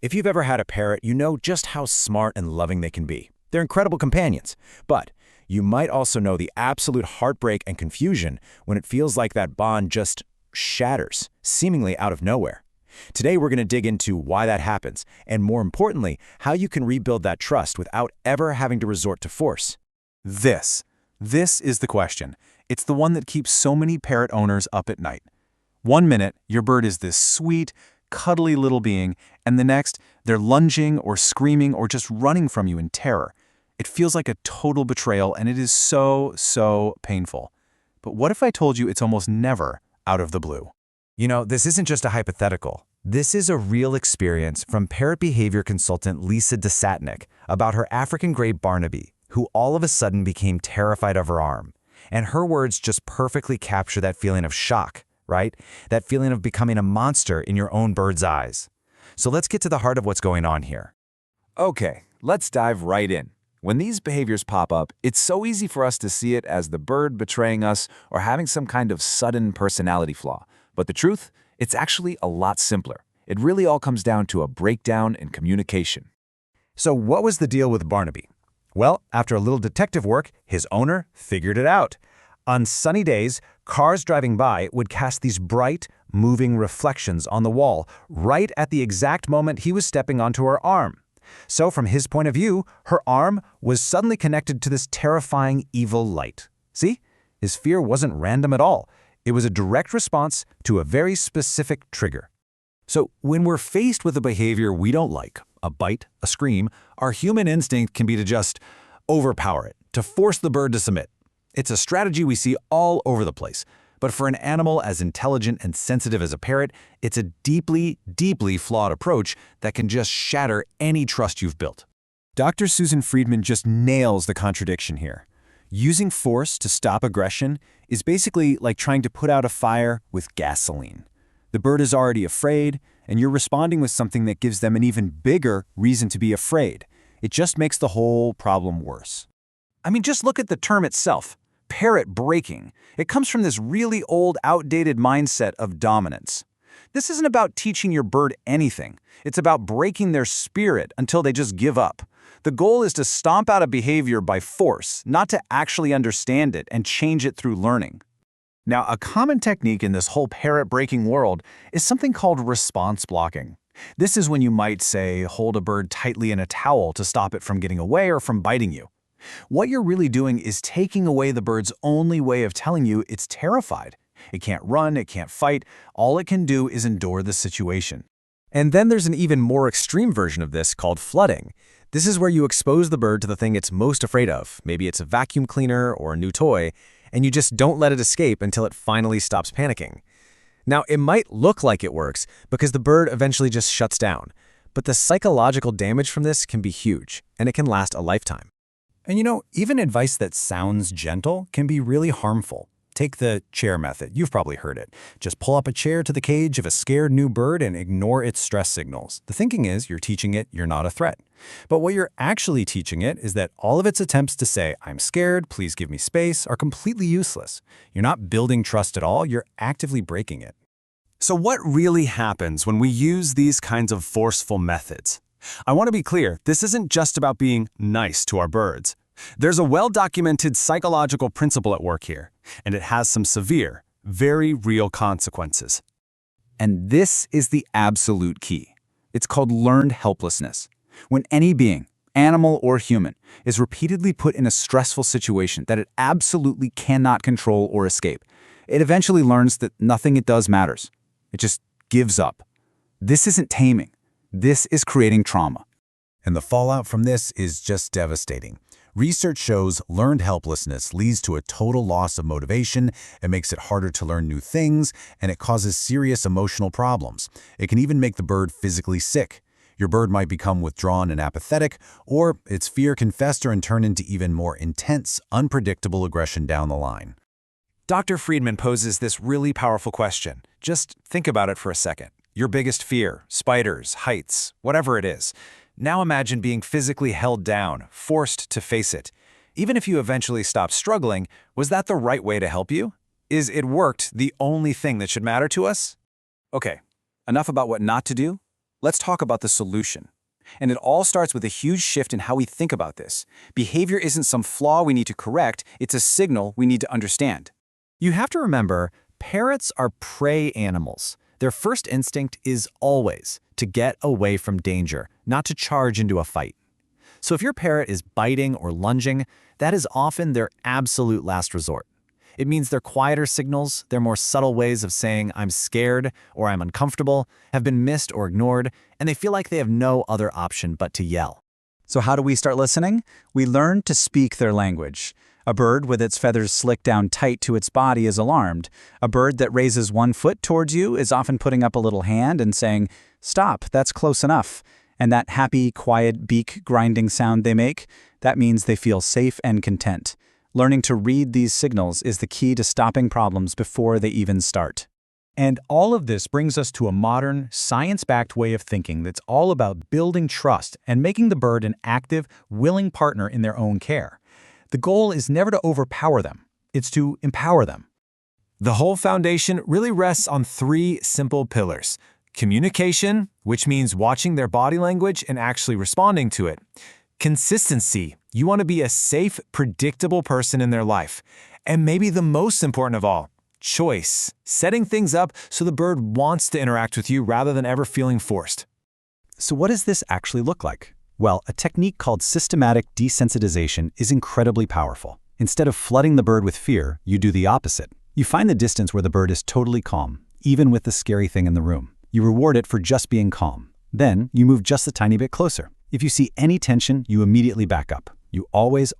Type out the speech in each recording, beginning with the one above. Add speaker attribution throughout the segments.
Speaker 1: If you've ever had a parrot, you know just how smart and loving they can be. They're incredible companions. But you might also know the absolute heartbreak and confusion when it feels like that bond just shatters, seemingly out of nowhere. Today, we're going to dig into why that happens, and more importantly, how you can rebuild that trust without ever having to resort to force.
Speaker 2: This is the question. It's the one that keeps so many parrot owners up at night. One minute, your bird is this sweet, cuddly little being, and the next, they're lunging or screaming or just running from you in terror. It feels like a total betrayal, and it is so painful. But what if I told you it's almost never out of the blue?
Speaker 1: You know, this isn't just a hypothetical. This is a real experience from parrot behavior consultant Lisa DeSatnik about her African gray Barnaby, who all of a sudden became terrified of her arm. And her words just perfectly capture that feeling of shock, right? That feeling of becoming a monster in your own bird's eyes. So let's get to the heart of what's going on here.
Speaker 3: Okay, let's dive right in. When these behaviors pop up, it's so easy for us to see it as the bird betraying us or having some kind of sudden personality flaw. But the truth, it's actually a lot simpler. It really all comes down to a breakdown in communication.
Speaker 1: So what was the deal with Barnaby? Well, after a little detective work, his owner figured it out. On sunny days, cars driving by would cast these bright, moving reflections on the wall right at the exact moment he was stepping onto her arm. So from his point of view, her arm was suddenly connected to this terrifying evil light. See? His fear wasn't random at all. It was a direct response to a very specific trigger. So when we're faced with a behavior we don't like, a bite, a scream, our human instinct can be to just overpower it, to force the bird to submit. It's a strategy we see all over the place. But for an animal as intelligent and sensitive as a parrot, it's a deeply flawed approach that can just shatter any trust you've built. Dr. Susan Friedman just nails the contradiction here. Using force to stop aggression is basically like trying to put out a fire with gasoline. The bird is already afraid, and you're responding with something that gives them an even bigger reason to be afraid. It just makes the whole problem worse. I mean, just look at the term itself. Parrot breaking. It comes from this really old, outdated mindset of dominance. This isn't about teaching your bird anything. It's about breaking their spirit until they just give up. The goal is to stomp out a behavior by force, not to actually understand it and change it through learning. Now, a common technique in this whole parrot breaking world is something called response blocking. This is when you might, say, hold a bird tightly in a towel to stop it from getting away or from biting you. What you're really doing is taking away the bird's only way of telling you it's terrified. It can't run, it can't fight, all it can do is endure the situation. And then there's an even more extreme version of this called flooding. This is where you expose the bird to the thing it's most afraid of. Maybe it's a vacuum cleaner or a new toy, and you just don't let it escape until it finally stops panicking. Now, it might look like it works because the bird eventually just shuts down, but the psychological damage from this can be huge, and it can last a lifetime. And you know, even advice that sounds gentle can be really harmful. Take the chair method. You've probably heard it. Just pull up a chair to the cage of a scared new bird and ignore its stress signals. The thinking is you're teaching it you're not a threat. But what you're actually teaching it is that all of its attempts to say, "I'm scared, please give me space," are completely useless. You're not building trust at all, you're actively breaking it. So what really happens when we use these kinds of forceful methods? I want to be clear, this isn't just about being nice to our birds. There's a well-documented psychological principle at work here, and it has some severe, very real consequences.
Speaker 3: And this is the absolute key. It's called learned helplessness. When any being, animal or human, is repeatedly put in a stressful situation that it absolutely cannot control or escape, it eventually learns that nothing it does matters. It just gives up. This isn't taming. This is creating trauma.
Speaker 1: And the fallout from this is just devastating. Research shows learned helplessness leads to a total loss of motivation, it makes it harder to learn new things, and it causes serious emotional problems. It can even make the bird physically sick. Your bird might become withdrawn and apathetic, or its fear can fester and turn into even more intense, unpredictable aggression down the line. Dr. Friedman poses this really powerful question. Just think about it for a second. Your biggest fear, spiders, heights, whatever it is. Now imagine being physically held down, forced to face it. Even if you eventually stop struggling, was that the right way to help you? Is "it worked" the only thing that should matter to us? Okay, enough about what not to do.
Speaker 3: Let's talk about the solution. And it all starts with a huge shift in how we think about this. Behavior isn't some flaw we need to correct, it's a signal we need to understand.
Speaker 1: You have to remember, parrots are prey animals. Their first instinct is always to get away from danger, not to charge into a fight. So if your parrot is biting or lunging, that is often their absolute last resort. It means their quieter signals, their more subtle ways of saying I'm scared or I'm uncomfortable, have been missed or ignored, and they feel like they have no other option but to yell.
Speaker 3: So how do we start listening? We learn to speak their language. A bird with its feathers slicked down tight to its body is alarmed. A bird that raises one foot towards you is often putting up a little hand and saying, "Stop, that's close enough." And that happy, quiet beak grinding sound they make, that means they feel safe and content. Learning to read these signals is the key to stopping problems before they even start.
Speaker 1: And all of this brings us to a modern, science-backed way of thinking that's all about building trust and making the bird an active, willing partner in their own care. The goal is never to overpower them, it's to empower them. The whole foundation really rests on three simple pillars. Communication, which means watching their body language and actually responding to it. Consistency, you want to be a safe, predictable person in their life. And maybe the most important of all, choice, setting things up so the bird wants to interact with you rather than ever feeling forced.
Speaker 3: So what does this actually look like? Well, a technique called systematic desensitization is incredibly powerful. Instead of flooding the bird with fear, you do the opposite. You find the distance where the bird is totally calm, even with the scary thing in the room. You reward it for just being calm. Then, you move just a tiny bit closer. If you see any tension, you immediately back up. You always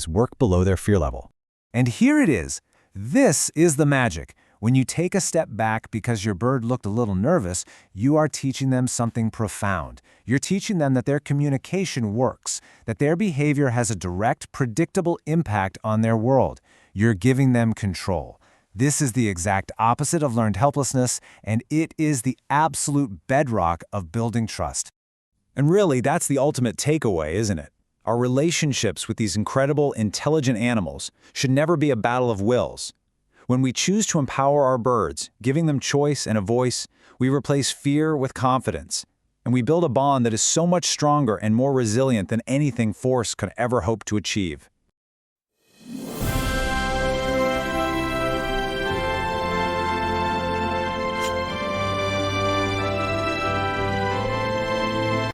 Speaker 3: work below their fear level.
Speaker 1: And here it is. This is the magic. When you take a step back because your bird looked a little nervous, you are teaching them something profound. You're teaching them that their communication works, that their behavior has a direct, predictable impact on their world. You're giving them control. This is the exact opposite of learned helplessness, and it is the absolute bedrock of building trust. And really, that's the ultimate takeaway, isn't it? Our relationships with these incredible, intelligent animals should never be a battle of wills. When we choose to empower our birds, giving them choice and a voice, we replace fear with confidence, and we build a bond that is so much stronger and more resilient than anything force could ever hope to achieve.